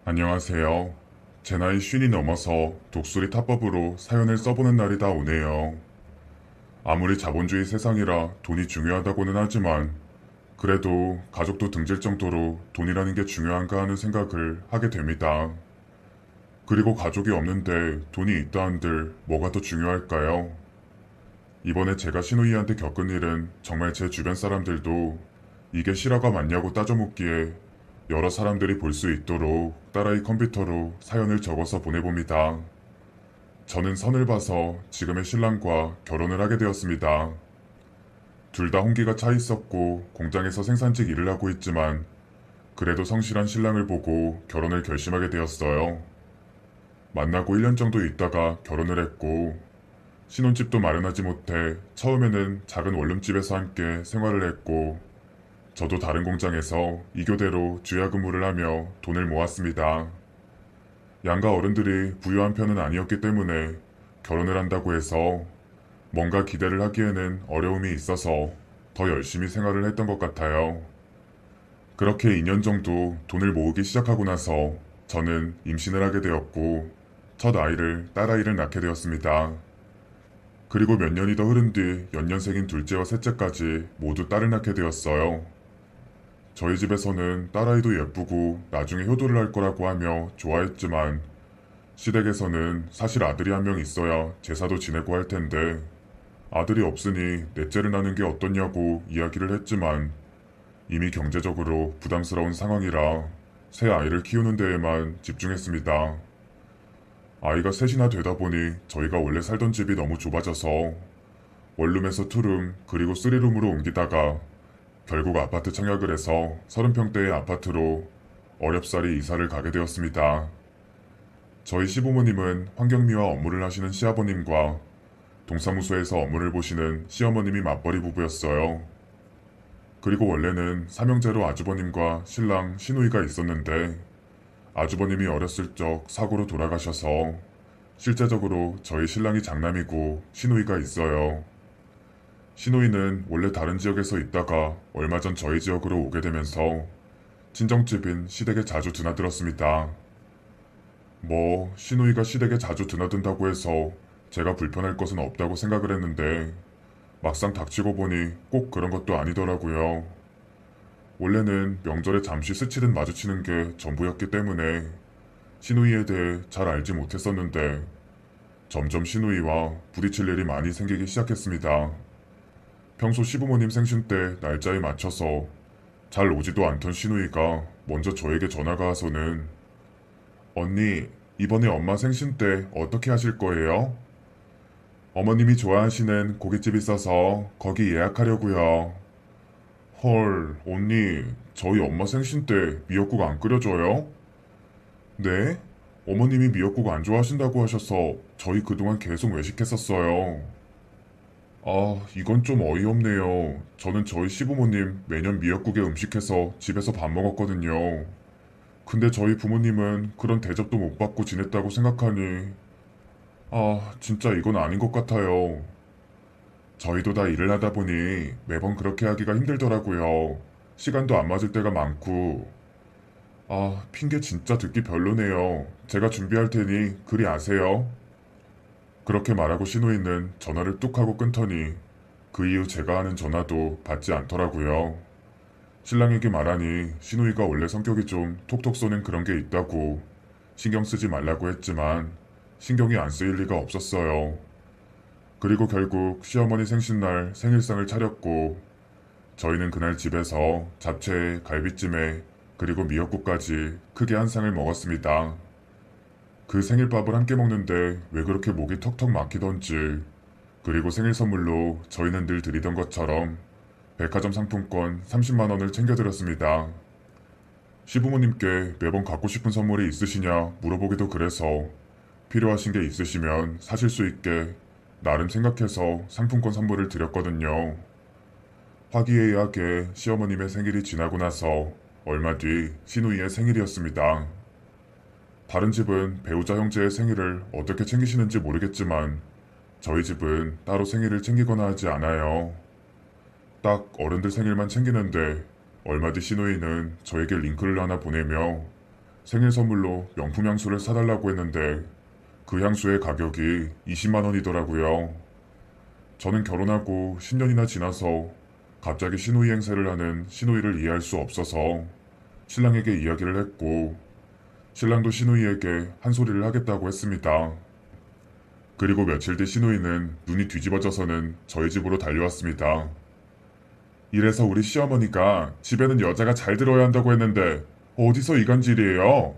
안녕하세요. 제 나이 쉰이 넘어서 독수리 타법으로 사연을 써보는 날이 다 오네요. 아무리 자본주의 세상이라 돈이 중요하다고는 하지만 그래도 가족도 등질 정도로 돈이라는 게 중요한가 하는 생각을 하게 됩니다. 그리고 가족이 없는데 돈이 있다 한들 뭐가 더 중요할까요? 이번에 제가 신우이한테 겪은 일은 정말 제 주변 사람들도 이게 실화가 맞냐고 따져 묻기에 여러 사람들이 볼 수 있도록 딸아이 컴퓨터로 사연을 적어서 보내봅니다. 저는 선을 봐서 지금의 신랑과 결혼을 하게 되었습니다. 둘 다 홍기가 차 있었고 공장에서 생산직 일을 하고 있지만 그래도 성실한 신랑을 보고 결혼을 결심하게 되었어요. 만나고 1년 정도 있다가 결혼을 했고 신혼집도 마련하지 못해 처음에는 작은 원룸집에서 함께 생활을 했고 저도 다른 공장에서 2교대로 주야 근무를 하며 돈을 모았습니다. 양가 어른들이 부유한 편은 아니었기 때문에 결혼을 한다고 해서 뭔가 기대를 하기에는 어려움이 있어서 더 열심히 생활을 했던 것 같아요. 그렇게 2년 정도 돈을 모으기 시작하고 나서 저는 임신을 하게 되었고 첫 아이를 딸아이를 낳게 되었습니다. 그리고 몇 년이 더 흐른 뒤 연년생인 둘째와 셋째까지 모두 딸을 낳게 되었어요. 저희 집에서는 딸아이도 예쁘고 나중에 효도를 할 거라고 하며 좋아했지만 시댁에서는 사실 아들이 한 명 있어야 제사도 지내고 할 텐데 아들이 없으니 넷째를 낳는 게 어떻냐고 이야기를 했지만 이미 경제적으로 부담스러운 상황이라 새 아이를 키우는 데에만 집중했습니다. 아이가 셋이나 되다 보니 저희가 원래 살던 집이 너무 좁아져서 원룸에서 투룸 그리고 쓰리룸으로 옮기다가 결국 아파트 청약을 해서 30평대의 아파트로 어렵사리 이사를 가게 되었습니다. 저희 시부모님은 환경미화 업무를 하시는 시아버님과 동사무소에서 업무를 보시는 시어머님이 맞벌이 부부였어요. 그리고 원래는 삼형제로 아주버님과 신랑 시누이가 있었는데 아주버님이 어렸을 적 사고로 돌아가셔서 실제적으로 저희 신랑이 장남이고 시누이가 있어요. 시누이는 원래 다른 지역에서 있다가 얼마 전 저희 지역으로 오게 되면서 친정집인 시댁에 자주 드나들었습니다. 시누이가 시댁에 자주 드나든다고 해서 제가 불편할 것은 없다고 생각을 했는데 막상 닥치고 보니 꼭 그런 것도 아니더라고요. 원래는 명절에 잠시 스치듯 마주치는 게 전부였기 때문에 시누이에 대해 잘 알지 못했었는데 점점 시누이와 부딪힐 일이 많이 생기기 시작했습니다. 평소 시부모님 생신 때 날짜에 맞춰서 잘 오지도 않던 시누이가 먼저 저에게 전화가 와서는 언니, 이번에 엄마 생신 때 어떻게 하실 거예요? 어머님이 좋아하시는 고깃집 있어서 거기 예약하려고요. 헐, 언니, 저희 엄마 생신 때 미역국 안 끓여줘요? 네? 어머님이 미역국 안 좋아하신다고 하셔서 저희 그동안 계속 외식했었어요. 이건 좀 어이없네요. 저는 저희 시부모님 매년 미역국에 음식해서 집에서 밥 먹었거든요. 근데 저희 부모님은 그런 대접도 못 받고 지냈다고 생각하니, 진짜 이건 아닌 것 같아요. 저희도 다 일을 하다 보니 매번 그렇게 하기가 힘들더라고요. 시간도 안 맞을 때가 많고, 핑계 진짜 듣기 별로네요. 제가 준비할 테니 그리 아세요. 그렇게 말하고 신우이는 전화를 뚝 하고 끊더니 그 이후 제가 하는 전화도 받지 않더라고요. 신랑에게 말하니 신우이가 원래 성격이 좀 톡톡 쏘는 그런 게 있다고 신경 쓰지 말라고 했지만 신경이 안 쓰일 리가 없었어요. 그리고 결국 시어머니 생신날 생일상을 차렸고 저희는 그날 집에서 잡채에 갈비찜에 그리고 미역국까지 크게 한 상을 먹었습니다. 그 생일밥을 함께 먹는데 왜 그렇게 목이 턱턱 막히던지 그리고 생일 선물로 저희는 늘 드리던 것처럼 백화점 상품권 30만 원을 챙겨드렸습니다. 시부모님께 매번 갖고 싶은 선물이 있으시냐 물어보기도 그래서 필요하신 게 있으시면 사실 수 있게 나름 생각해서 상품권 선물을 드렸거든요. 화기애애하게 시어머님의 생일이 지나고 나서 얼마 뒤 시누이의 생일이었습니다. 다른 집은 배우자 형제의 생일을 어떻게 챙기시는지 모르겠지만 저희 집은 따로 생일을 챙기거나 하지 않아요. 딱 어른들 생일만 챙기는데 얼마 뒤 시누이는 저에게 링크를 하나 보내며 생일 선물로 명품 향수를 사달라고 했는데 그 향수의 가격이 20만 원이더라고요. 저는 결혼하고 10년이나 지나서 갑자기 시누이 행세를 하는 시누이를 이해할 수 없어서 신랑에게 이야기를 했고 신랑도 시누이에게 한 소리를 하겠다고 했습니다. 그리고 며칠 뒤 시누이는 눈이 뒤집어져서는 저희 집으로 달려왔습니다. 이래서 우리 시어머니가 집에는 여자가 잘 들어야 한다고 했는데 어디서 이간질이에요?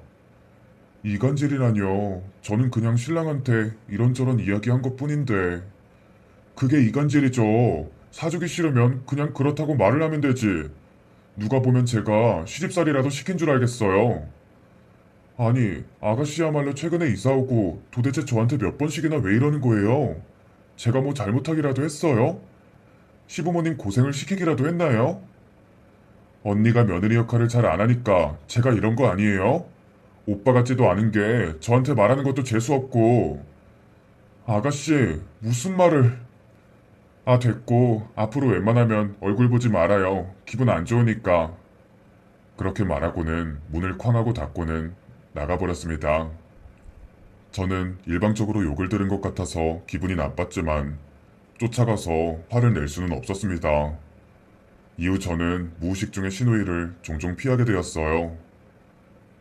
이간질이라뇨. 저는 그냥 신랑한테 이런저런 이야기한 것뿐인데 그게 이간질이죠. 사주기 싫으면 그냥 그렇다고 말을 하면 되지. 누가 보면 제가 시집살이라도 시킨 줄 알겠어요. 아니, 아가씨야말로 최근에 이사 오고 도대체 저한테 몇 번씩이나 왜 이러는 거예요? 제가 뭐 잘못하기라도 했어요? 시부모님 고생을 시키기라도 했나요? 언니가 며느리 역할을 잘 안 하니까 제가 이런 거 아니에요? 오빠 같지도 않은 게 저한테 말하는 것도 재수없고. 아가씨, 무슨 말을. 아, 됐고, 앞으로 웬만하면 얼굴 보지 말아요. 기분 안 좋으니까. 그렇게 말하고는 문을 쾅 하고 닫고는 나가버렸습니다. 저는 일방적으로 욕을 들은 것 같아서 기분이 나빴지만 쫓아가서 화를 낼 수는 없었습니다. 이후 저는 무의식 중에 시누이를 종종 피하게 되었어요.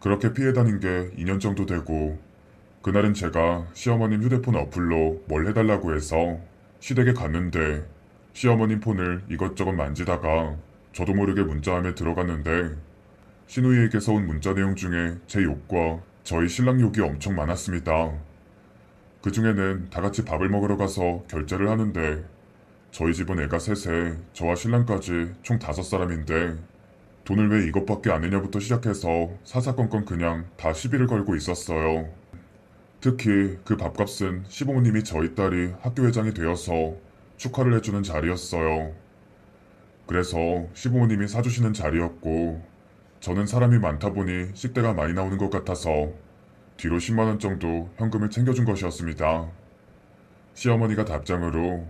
그렇게 피해 다닌 게 2년 정도 되고 그날은 제가 시어머님 휴대폰 어플로 뭘 해달라고 해서 시댁에 갔는데 시어머님 폰을 이것저것 만지다가 저도 모르게 문자함에 들어갔는데 시누이에게서 온 문자 내용 중에 제 욕과 저희 신랑 욕이 엄청 많았습니다. 그 중에는 다 같이 밥을 먹으러 가서 결제를 하는데 저희 집은 애가 셋에 저와 신랑까지 총 5사람인데 돈을 왜 이것밖에 안 내냐부터 시작해서 사사건건 그냥 다 시비를 걸고 있었어요. 특히 그 밥값은 시부모님이 저희 딸이 학교 회장이 되어서 축하를 해주는 자리였어요. 그래서 시부모님이 사주시는 자리였고 저는 사람이 많다 보니 식대가 많이 나오는 것 같아서 뒤로 10만 원 정도 현금을 챙겨준 것이었습니다. 시어머니가 답장으로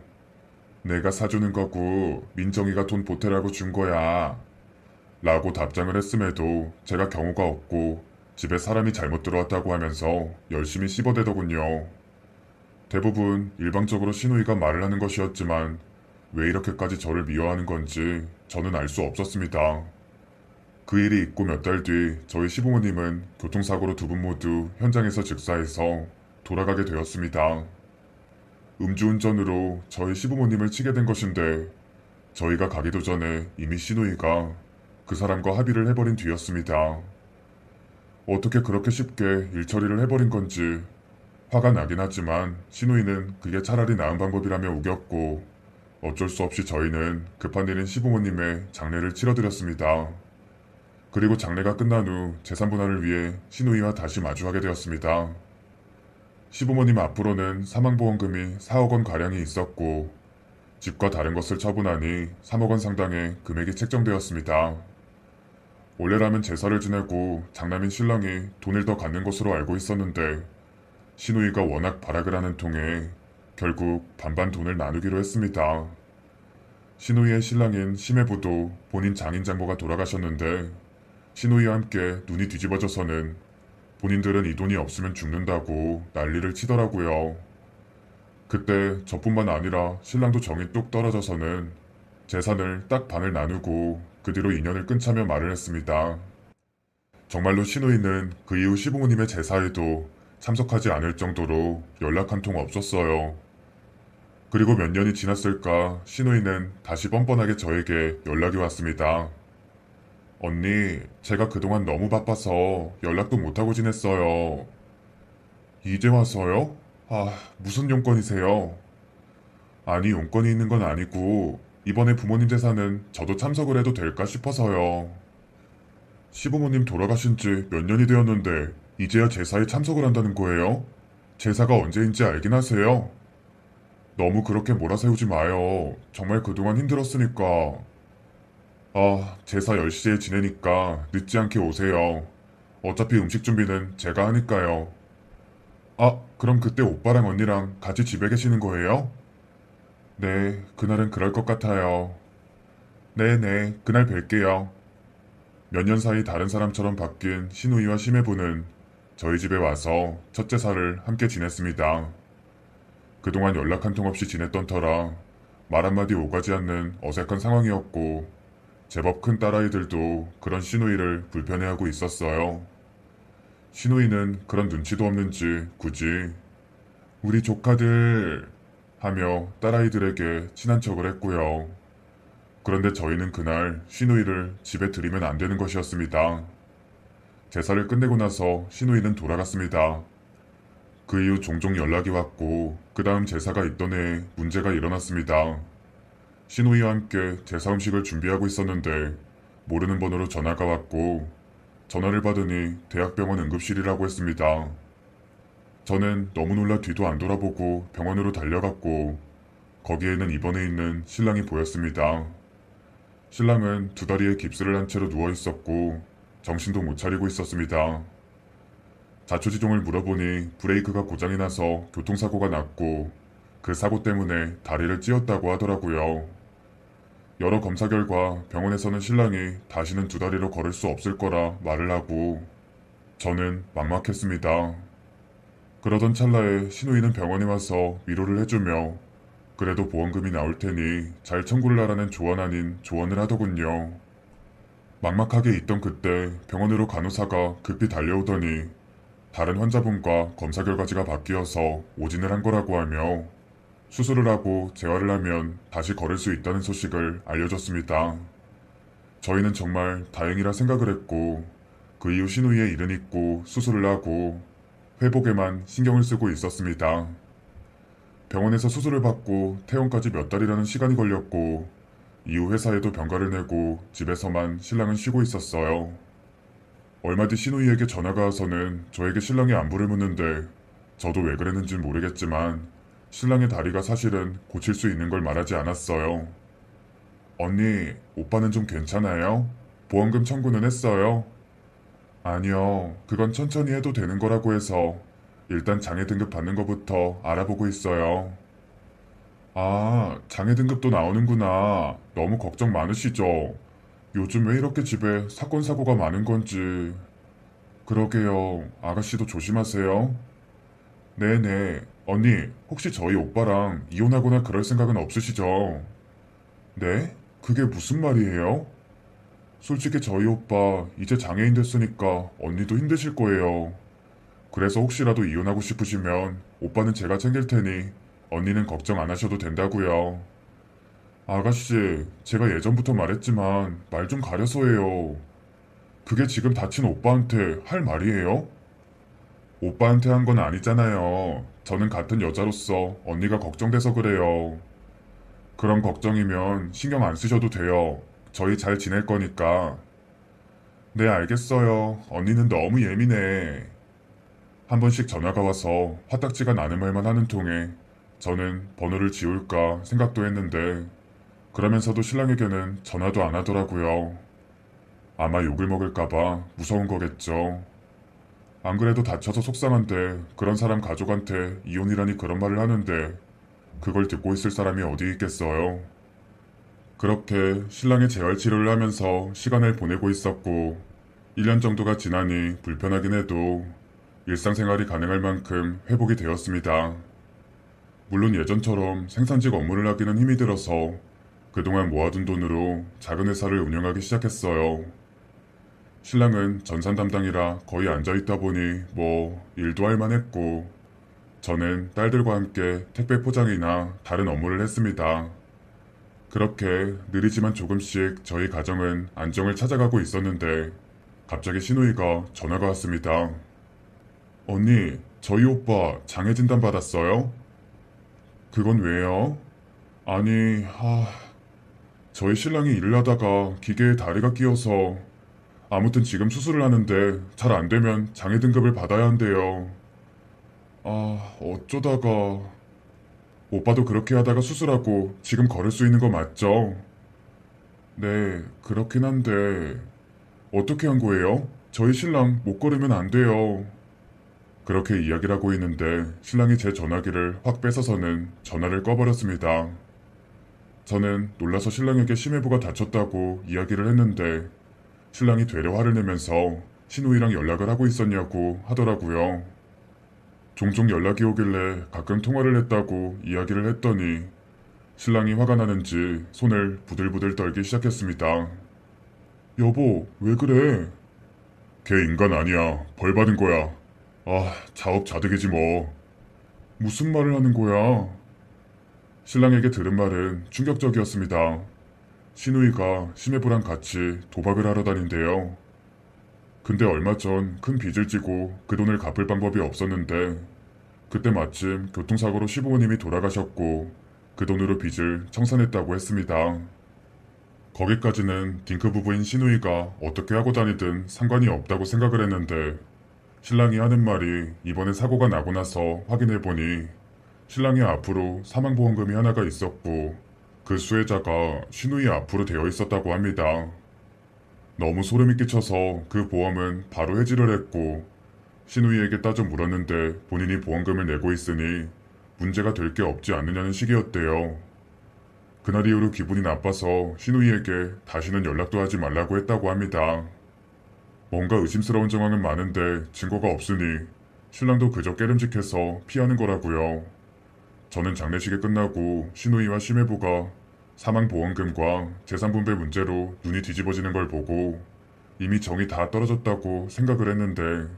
내가 사주는 거고 민정이가 돈 보태라고 준 거야 라고 답장을 했음에도 제가 경우가 없고 집에 사람이 잘못 들어왔다고 하면서 열심히 씹어대더군요. 대부분 일방적으로 시누이가 말을 하는 것이었지만 왜 이렇게까지 저를 미워하는 건지 저는 알 수 없었습니다. 그 일이 있고 몇 달 뒤 저희 시부모님은 교통사고로 두 분 모두 현장에서 즉사해서 돌아가게 되었습니다. 음주운전으로 저희 시부모님을 치게 된 것인데 저희가 가기도 전에 이미 시누이가 그 사람과 합의를 해버린 뒤였습니다. 어떻게 그렇게 쉽게 일처리를 해버린 건지 화가 나긴 하지만 시누이는 그게 차라리 나은 방법이라며 우겼고 어쩔 수 없이 저희는 급한 일인 시부모님의 장례를 치러드렸습니다. 그리고 장례가 끝난 후 재산분할을 위해 시누이와 다시 마주하게 되었습니다. 시부모님 앞으로는 사망보험금이 4억 원 가량이 있었고 집과 다른 것을 처분하니 3억 원 상당의 금액이 책정되었습니다. 원래라면 제사를 지내고 장남인 신랑이 돈을 더 갖는 것으로 알고 있었는데 시누이가 워낙 발악을 하는 통에 결국 반반 돈을 나누기로 했습니다. 시누이의 신랑인 심해부도 본인 장인장모가 돌아가셨는데 시누이와 함께 눈이 뒤집어져서는 본인들은 이 돈이 없으면 죽는다고 난리를 치더라고요. 그때 저뿐만 아니라 신랑도 정이 뚝 떨어져서는 재산을 딱 반을 나누고 그 뒤로 인연을 끊자며 말을 했습니다. 정말로 시누이는 그 이후 시부모님의 제사에도 참석하지 않을 정도로 연락 한 통 없었어요. 그리고 몇 년이 지났을까 시누이는 다시 뻔뻔하게 저에게 연락이 왔습니다. 언니, 제가 그동안 너무 바빠서 연락도 못하고 지냈어요. 이제 와서요? 아, 무슨 용건이세요? 아니, 용건이 있는 건 아니고 이번에 부모님 제사는 저도 참석을 해도 될까 싶어서요. 시부모님 돌아가신 지 몇 년이 되었는데 이제야 제사에 참석을 한다는 거예요? 제사가 언제인지 알긴 하세요? 너무 그렇게 몰아세우지 마요. 정말 그동안 힘들었으니까. 아, 제사 10시에 지내니까 늦지 않게 오세요. 어차피 음식 준비는 제가 하니까요. 아, 그럼 그때 오빠랑 언니랑 같이 집에 계시는 거예요? 네, 그날은 그럴 것 같아요. 네네, 그날 뵐게요. 몇 년 사이 다른 사람처럼 바뀐 신우이와 심해부는 저희 집에 와서 첫 제사를 함께 지냈습니다. 그동안 연락 한 통 없이 지냈던 터라 말 한마디 오가지 않는 어색한 상황이었고 제법 큰 딸아이들도 그런 시누이를 불편해하고 있었어요. 시누이는 그런 눈치도 없는지 굳이 우리 조카들 하며 딸아이들에게 친한 척을 했고요. 그런데 저희는 그날 시누이를 집에 들이면 안 되는 것이었습니다. 제사를 끝내고 나서 시누이는 돌아갔습니다. 그 이후 종종 연락이 왔고 그 다음 제사가 있던 해에 문제가 일어났습니다. 시누이와 함께 제사 음식을 준비하고 있었는데 모르는 번호로 전화가 왔고 전화를 받으니 대학병원 응급실이라고 했습니다. 저는 너무 놀라 뒤도 안 돌아보고 병원으로 달려갔고 거기에는 입원해 있는 신랑이 보였습니다. 신랑은 두 다리에 깁스를 한 채로 누워 있었고 정신도 못 차리고 있었습니다. 자초지종을 물어보니 브레이크가 고장이 나서 교통사고가 났고 그 사고 때문에 다리를 찧었다고 하더라고요. 여러 검사 결과 병원에서는 신랑이 다시는 두 다리로 걸을 수 없을 거라 말을 하고 저는 막막했습니다. 그러던 찰나에 시누이는 병원에 와서 위로를 해주며 그래도 보험금이 나올 테니 잘 청구를 하라는 조언 아닌 조언을 하더군요. 막막하게 있던 그때 병원으로 간호사가 급히 달려오더니 다른 환자분과 검사 결과지가 바뀌어서 오진을 한 거라고 하며 수술을 하고 재활을 하면 다시 걸을 수 있다는 소식을 알려줬습니다. 저희는 정말 다행이라 생각을 했고 그 이후 시누이의 일은 잊고 수술을 하고 회복에만 신경을 쓰고 있었습니다. 병원에서 수술을 받고 퇴원까지 몇 달이라는 시간이 걸렸고 이후 회사에도 병가를 내고 집에서만 신랑은 쉬고 있었어요. 얼마 뒤 시누이에게 전화가 와서는 저에게 신랑의 안부를 묻는데 저도 왜 그랬는지는 모르겠지만 신랑의 다리가 사실은 고칠 수 있는 걸 말하지 않았어요. 언니, 오빠는 좀 괜찮아요? 보험금 청구는 했어요? 아니요, 그건 천천히 해도 되는 거라고 해서 일단 장애 등급 받는 것부터 알아보고 있어요. 아, 장애 등급도 나오는구나. 너무 걱정 많으시죠? 요즘 왜 이렇게 집에 사건 사고가 많은 건지. 그러게요. 아가씨도 조심하세요. 네네. 언니, 혹시 저희 오빠랑 이혼하거나 그럴 생각은 없으시죠? 네? 그게 무슨 말이에요? 솔직히 저희 오빠 이제 장애인 됐으니까 언니도 힘드실 거예요. 그래서 혹시라도 이혼하고 싶으시면 오빠는 제가 챙길 테니 언니는 걱정 안 하셔도 된다고요. 아가씨, 제가 예전부터 말했지만 말 좀 가려서 해요. 그게 지금 다친 오빠한테 할 말이에요? 오빠한테 한 건 아니잖아요. 저는 같은 여자로서 언니가 걱정돼서 그래요. 그런 걱정이면 신경 안 쓰셔도 돼요. 저희 잘 지낼 거니까. 네, 알겠어요. 언니는 너무 예민해. 한 번씩 전화가 와서 화딱지가 나는 말만 하는 통에 저는 번호를 지울까 생각도 했는데 그러면서도 신랑에게는 전화도 안 하더라고요. 아마 욕을 먹을까봐 무서운 거겠죠. 안 그래도 다쳐서 속상한데 그런 사람 가족한테 이혼이라니 그런 말을 하는데 그걸 듣고 있을 사람이 어디 있겠어요. 그렇게 신랑의 재활치료를 하면서 시간을 보내고 있었고 1년 정도가 지나니 불편하긴 해도 일상생활이 가능할 만큼 회복이 되었습니다. 물론 예전처럼 생산직 업무를 하기는 힘이 들어서 그동안 모아둔 돈으로 작은 회사를 운영하기 시작했어요. 신랑은 전산 담당이라 거의 앉아있다 보니 뭐 일도 할 만했고 저는 딸들과 함께 택배 포장이나 다른 업무를 했습니다. 그렇게 느리지만 조금씩 저희 가정은 안정을 찾아가고 있었는데 갑자기 시누이가 전화가 왔습니다. 언니, 저희 오빠 장애 진단 받았어요? 그건 왜요? 아니, 저희 신랑이 일을 하다가 기계에 다리가 끼어서 아무튼 지금 수술을 하는데 잘 안 되면 장애 등급을 받아야 한대요. 어쩌다가. 오빠도 그렇게 하다가 수술하고 지금 걸을 수 있는 거 맞죠? 네, 그렇긴 한데 어떻게 한 거예요? 저희 신랑 못 걸으면 안 돼요. 그렇게 이야기를 하고 있는데 신랑이 제 전화기를 확 뺏어서는 전화를 꺼버렸습니다. 저는 놀라서 신랑에게 심해부가 다쳤다고 이야기를 했는데 신랑이 되레 화를 내면서 신우이랑 연락을 하고 있었냐고 하더라고요. 종종 연락이 오길래 가끔 통화를 했다고 이야기를 했더니 신랑이 화가 나는지 손을 부들부들 떨기 시작했습니다. 여보, 왜 그래? 걔 인간 아니야. 벌 받은 거야. 아, 자업자득이지 뭐. 무슨 말을 하는 거야? 신랑에게 들은 말은 충격적이었습니다. 신우이가 심해부랑 같이 도박을 하러 다닌대요. 근데 얼마 전 큰 빚을 지고 그 돈을 갚을 방법이 없었는데 그때 마침 교통사고로 시부모님이 돌아가셨고 그 돈으로 빚을 청산했다고 했습니다. 거기까지는 딩크 부부인 신우이가 어떻게 하고 다니든 상관이 없다고 생각을 했는데 신랑이 하는 말이 이번에 사고가 나고 나서 확인해보니 신랑이 앞으로 사망보험금이 하나가 있었고 그 수혜자가 신우이 앞으로 되어 있었다고 합니다. 너무 소름이 끼쳐서 그 보험은 바로 해지를 했고 신우이에게 따져 물었는데 본인이 보험금을 내고 있으니 문제가 될 게 없지 않느냐는 식이었대요. 그날 이후로 기분이 나빠서 신우이에게 다시는 연락도 하지 말라고 했다고 합니다. 뭔가 의심스러운 정황은 많은데 증거가 없으니 신랑도 그저 깨름직해서 피하는 거라고요. 저는 장례식이 끝나고 신우이와 심해부가 사망보험금과 재산분배 문제로 눈이 뒤집어지는 걸 보고 이미 정이 다 떨어졌다고 생각을 했는데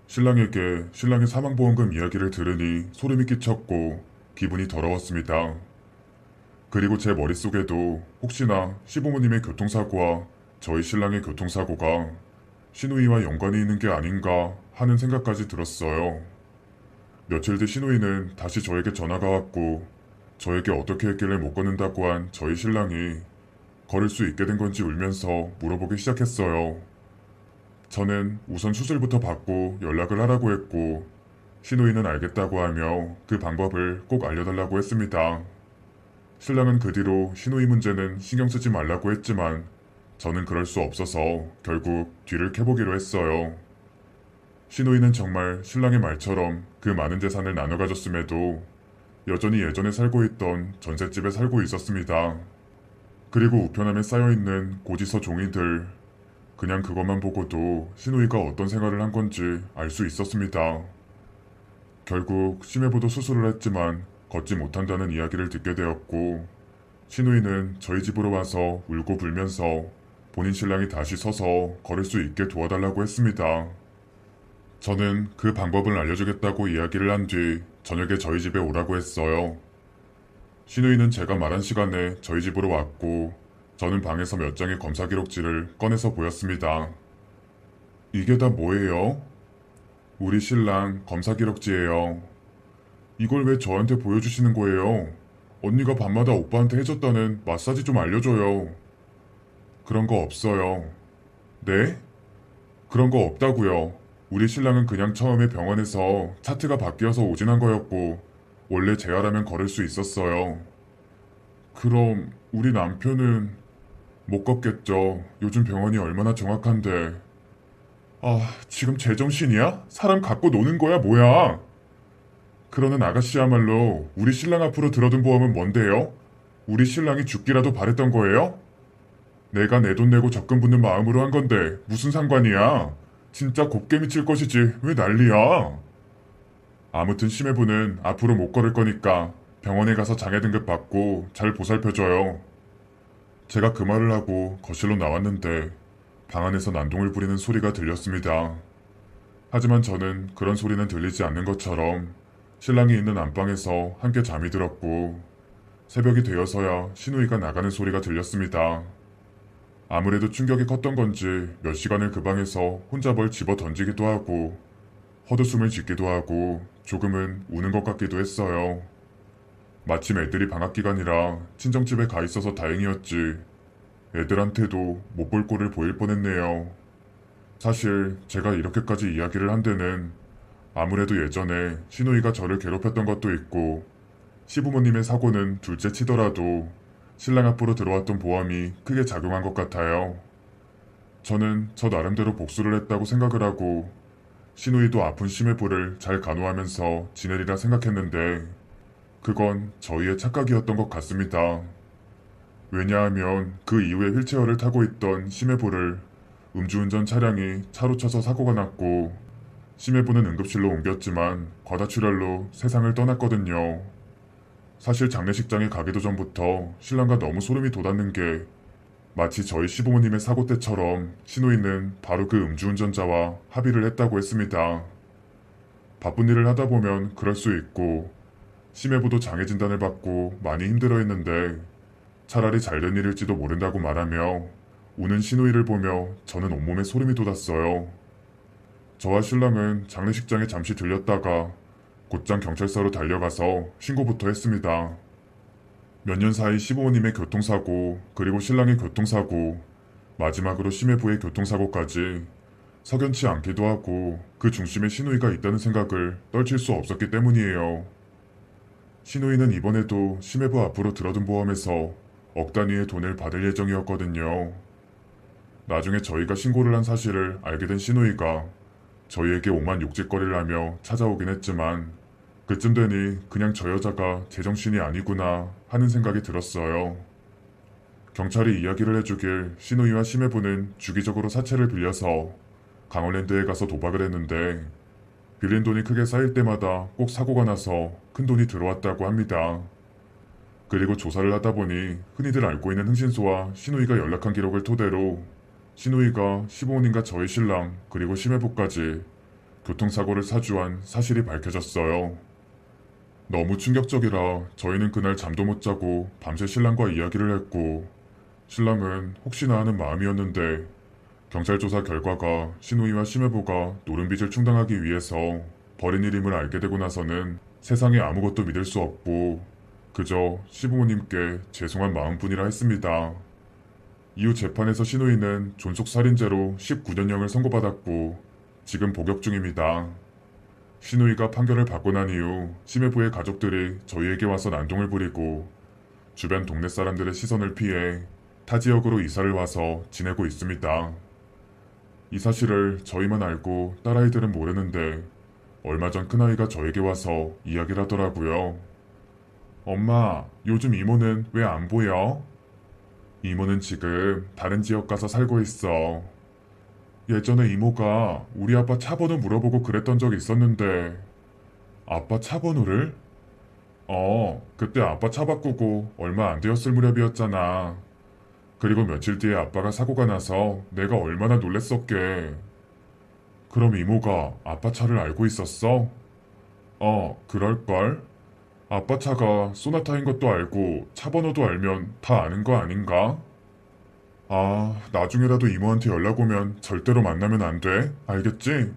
신랑에게 신랑의 사망보험금 이야기를 들으니 소름이 끼쳤고 기분이 더러웠습니다. 그리고 제 머릿속에도 혹시나 시부모님의 교통사고와 저희 신랑의 교통사고가 신우이와 연관이 있는 게 아닌가 하는 생각까지 들었어요. 며칠 뒤 신우이는 다시 저에게 전화가 왔고 저에게 어떻게 했길래 못 걷는다고 한 저희 신랑이 걸을 수 있게 된 건지 울면서 물어보기 시작했어요. 저는 우선 수술부터 받고 연락을 하라고 했고 신우이는 알겠다고 하며 그 방법을 꼭 알려달라고 했습니다. 신랑은 그 뒤로 신우이 문제는 신경 쓰지 말라고 했지만 저는 그럴 수 없어서 결국 뒤를 캐보기로 했어요. 신우이는 정말 신랑의 말처럼 그 많은 재산을 나눠 가졌음에도 여전히 예전에 살고 있던 전셋집에 살고 있었습니다. 그리고 우편함에 쌓여있는 고지서 종이들, 그냥 그것만 보고도 신우이가 어떤 생활을 한 건지 알 수 있었습니다. 결국 심해부도 수술을 했지만 걷지 못한다는 이야기를 듣게 되었고 신우이는 저희 집으로 와서 울고 불면서 본인 신랑이 다시 서서 걸을 수 있게 도와달라고 했습니다. 저는 그 방법을 알려주겠다고 이야기를 한 뒤 저녁에 저희 집에 오라고 했어요. 신우이는 제가 말한 시간에 저희 집으로 왔고 저는 방에서 몇 장의 검사 기록지를 꺼내서 보였습니다. 이게 다 뭐예요? 우리 신랑 검사 기록지예요. 이걸 왜 저한테 보여주시는 거예요? 언니가 밤마다 오빠한테 해줬다는 마사지 좀 알려줘요. 그런 거 없어요. 네? 그런 거 없다고요. 우리 신랑은 그냥 처음에 병원에서 차트가 바뀌어서 오진한 거였고 원래 재활하면 걸을 수 있었어요. 그럼 우리 남편은 못 걷겠죠. 요즘 병원이 얼마나 정확한데. 아, 지금 제정신이야? 사람 갖고 노는 거야, 뭐야? 그러는 아가씨야말로 우리 신랑 앞으로 들어둔 보험은 뭔데요? 우리 신랑이 죽기라도 바랬던 거예요? 내가 내 돈 내고 적금 붙는 마음으로 한 건데 무슨 상관이야? 진짜 곱게 미칠 것이지 왜 난리야? 아무튼 심해부는 앞으로 못 걸을 거니까 병원에 가서 장애 등급 받고 잘 보살펴줘요. 제가 그 말을 하고 거실로 나왔는데 방 안에서 난동을 부리는 소리가 들렸습니다. 하지만 저는 그런 소리는 들리지 않는 것처럼 신랑이 있는 안방에서 함께 잠이 들었고 새벽이 되어서야 신우이가 나가는 소리가 들렸습니다. 아무래도 충격이 컸던 건지 몇 시간을 그 방에서 혼자 뭘 집어 던지기도 하고 헛웃음을 짓기도 하고 조금은 우는 것 같기도 했어요. 마침 애들이 방학 기간이라 친정집에 가 있어서 다행이었지. 애들한테도 못 볼 꼴을 보일 뻔했네요. 사실 제가 이렇게까지 이야기를 한 데는 아무래도 예전에 신우이가 저를 괴롭혔던 것도 있고 시부모님의 사고는 둘째 치더라도 신랑 앞으로 들어왔던 보험이 크게 작용한 것 같아요. 저는 저 나름대로 복수를 했다고 생각을 하고 신우이도 아픈 심해부를 잘 간호하면서 지내리라 생각했는데 그건 저희의 착각이었던 것 같습니다. 왜냐하면 그 이후에 휠체어를 타고 있던 심해부를 음주운전 차량이 차로 쳐서 사고가 났고 심해부는 응급실로 옮겼지만 과다출혈로 세상을 떠났거든요. 사실 장례식장에 가기도 전부터 신랑과 너무 소름이 돋았는 게 마치 저희 시부모님의 사고 때처럼 시누이는 바로 그 음주운전자와 합의를 했다고 했습니다. 바쁜 일을 하다 보면 그럴 수 있고 심해부도 장애 진단을 받고 많이 힘들어했는데 차라리 잘된 일일지도 모른다고 말하며 우는 시누이를 보며 저는 온몸에 소름이 돋았어요. 저와 신랑은 장례식장에 잠시 들렸다가 곧장 경찰서로 달려가서 신고부터 했습니다. 몇 년 사이 시부모님의 교통사고, 그리고 신랑의 교통사고, 마지막으로 심해부의 교통사고까지 석연치 않기도 하고 그 중심에 시누이가 있다는 생각을 떨칠 수 없었기 때문이에요. 시누이는 이번에도 심해부 앞으로 들어둔 보험에서 억 단위의 돈을 받을 예정이었거든요. 나중에 저희가 신고를 한 사실을 알게 된 시누이가 저희에게 오만 욕짓거리를 하며 찾아오긴 했지만 그쯤 되니 그냥 저 여자가 제정신이 아니구나 하는 생각이 들었어요. 경찰이 이야기를 해주길 시누이와 심해부는 주기적으로 사채를 빌려서 강원랜드에 가서 도박을 했는데 빌린 돈이 크게 쌓일 때마다 꼭 사고가 나서 큰 돈이 들어왔다고 합니다. 그리고 조사를 하다 보니 흔히들 알고 있는 흥신소와 시누이가 연락한 기록을 토대로 시누이가 시부모님과 저희 신랑 그리고 심해부까지 교통사고를 사주한 사실이 밝혀졌어요. 너무 충격적이라 저희는 그날 잠도 못 자고 밤새 신랑과 이야기를 했고 신랑은 혹시나 하는 마음이었는데 경찰 조사 결과가 시누이와 심해부가 노름빚을 충당하기 위해서 벌인 일임을 알게 되고 나서는 세상에 아무것도 믿을 수 없고 그저 시부모님께 죄송한 마음뿐이라 했습니다. 이후 재판에서 시누이는 존속살인죄로 19년형을 선고받았고 지금 복역 중입니다. 시누이가 판결을 받고 난 이후 심해부의 가족들이 저희에게 와서 난동을 부리고 주변 동네 사람들의 시선을 피해 타 지역으로 이사를 와서 지내고 있습니다. 이 사실을 저희만 알고 딸아이들은 모르는데 얼마 전 큰아이가 저에게 와서 이야기를 하더라고요. 엄마, 요즘 이모는 왜 안 보여? 이모는 지금 다른 지역 가서 살고 있어. 예전에 이모가 우리 아빠 차 번호 물어보고 그랬던 적 있었는데 아빠 차 번호를? 그때 아빠 차 바꾸고 얼마 안 되었을 무렵이었잖아. 그리고 며칠 뒤에 아빠가 사고가 나서 내가 얼마나 놀랬었게. 그럼 이모가 아빠 차를 알고 있었어? 그럴걸? 아빠 차가 소나타인 것도 알고 차 번호도 알면 다 아는 거 아닌가? 나중에라도 이모한테 연락 오면 절대로 만나면 안 돼. 알겠지?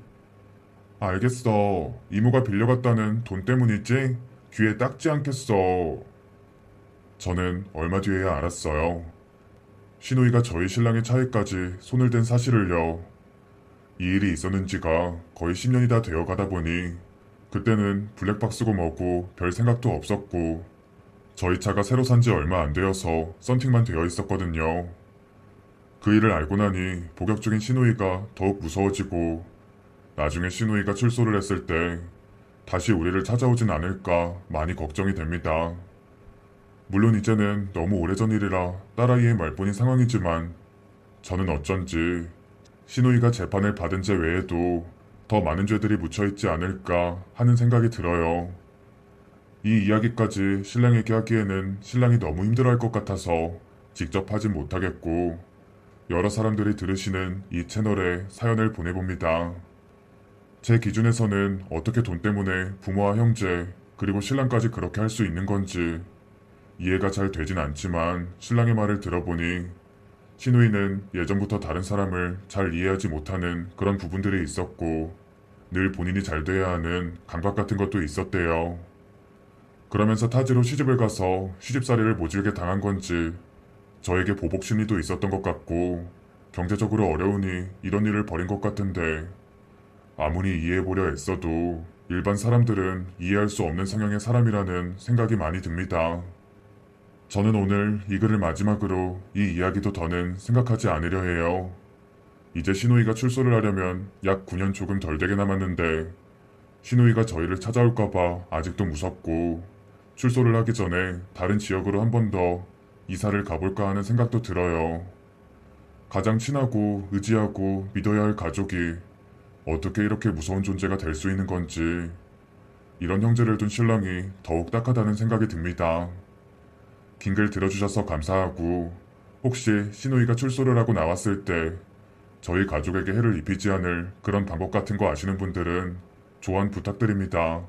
알겠어. 이모가 빌려갔다는 돈 때문이지? 귀에 닦지 않겠어. 저는 얼마 뒤에야 알았어요. 시누이가 저희 신랑의 차에까지 손을 댄 사실을요. 이 일이 있었는지가 거의 10년이 다 되어 가다 보니 그때는 블랙박스고 뭐고 별 생각도 없었고 저희 차가 새로 산 지 얼마 안 되어서 썬팅만 되어 있었거든요. 그 일을 알고 나니 복역 중인 시누이가 더욱 무서워지고 나중에 시누이가 출소를 했을 때 다시 우리를 찾아오진 않을까 많이 걱정이 됩니다. 물론 이제는 너무 오래전 일이라 딸아이의 말뿐인 상황이지만 저는 어쩐지 시누이가 재판을 받은 죄 외에도 더 많은 죄들이 묻혀있지 않을까 하는 생각이 들어요. 이 이야기까지 신랑에게 하기에는 신랑이 너무 힘들어할 것 같아서 직접 하진 못하겠고 여러 사람들이 들으시는 이 채널에 사연을 보내봅니다. 제 기준에서는 어떻게 돈 때문에 부모와 형제 그리고 신랑까지 그렇게 할 수 있는 건지 이해가 잘 되진 않지만 신랑의 말을 들어보니 시누이는 예전부터 다른 사람을 잘 이해하지 못하는 그런 부분들이 있었고 늘 본인이 잘 돼야 하는 강박 같은 것도 있었대요. 그러면서 타지로 시집을 가서 시집살이를 모질게 당한 건지 저에게 보복 심리도 있었던 것 같고 경제적으로 어려우니 이런 일을 벌인 것 같은데 아무리 이해해보려 애써도 일반 사람들은 이해할 수 없는 성향의 사람이라는 생각이 많이 듭니다. 저는 오늘 이 글을 마지막으로 이 이야기도 더는 생각하지 않으려 해요. 이제 시누이가 출소를 하려면 약 9년 조금 덜 되게 남았는데 시누이가 저희를 찾아올까봐 아직도 무섭고 출소를 하기 전에 다른 지역으로 한 번 더 이사를 가볼까 하는 생각도 들어요. 가장 친하고 의지하고 믿어야 할 가족이 어떻게 이렇게 무서운 존재가 될 수 있는 건지, 이런 형제를 둔 신랑이 더욱 딱하다는 생각이 듭니다. 긴 글 들어주셔서 감사하고, 혹시 시누이가 출소를 하고 나왔을 때 저희 가족에게 해를 입히지 않을 그런 방법 같은 거 아시는 분들은 조언 부탁드립니다.